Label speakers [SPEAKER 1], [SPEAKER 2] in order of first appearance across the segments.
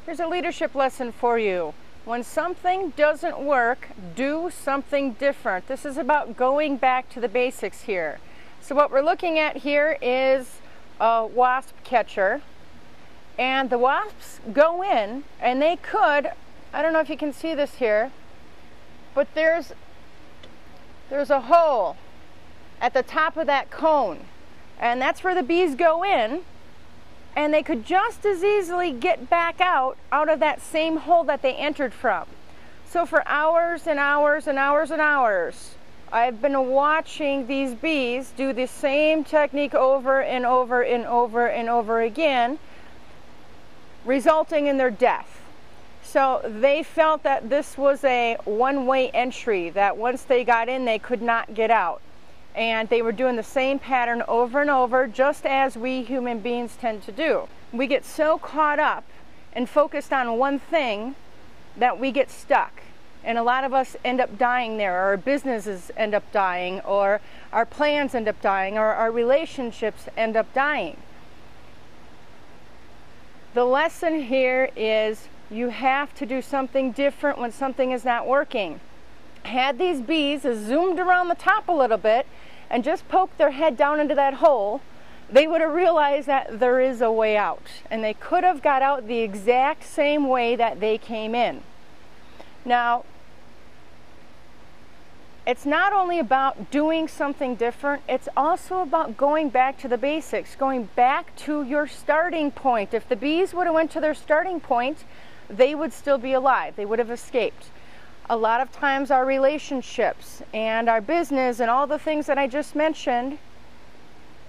[SPEAKER 1] Here's a leadership lesson for you. When something doesn't work, do something different. This is about going back to the basics here. So what we're looking at here is a wasp catcher. And the wasps go in, and they could, I don't know if you can see this here, but there's a hole at the top of that cone. And that's where the bees go in. And they could just as easily get back out of that same hole that they entered from. So for hours and hours and hours and hours, I've been watching these bees do the same technique over and over and over and over again, resulting in their death. So they felt that this was a one-way entry, that once they got in, they could not get out. And they were doing the same pattern over and over, just as we human beings tend to do. We get so caught up and focused on one thing that we get stuck. And a lot of us end up dying there, or our businesses end up dying, or our plans end up dying, or our relationships end up dying. The lesson here is you have to do something different when something is not working. Had these bees zoomed around the top a little bit and just poked their head down into that hole, they would have realized that there is a way out. And they could have got out the exact same way that they came in. Now, it's not only about doing something different, it's also about going back to the basics, going back to your starting point. If the bees would have went to their starting point, they would still be alive. They would have escaped. A lot of times our relationships and our business and all the things that I just mentioned,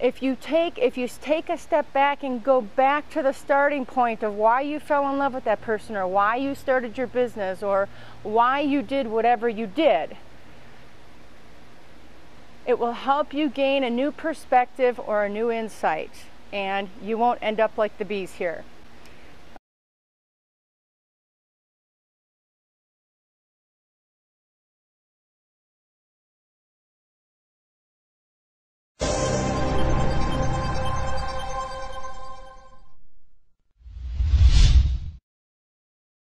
[SPEAKER 1] if you take a step back and go back to the starting point of why you fell in love with that person, or why you started your business, or why you did whatever you did, it will help you gain a new perspective or a new insight, and you won't end up like the bees here.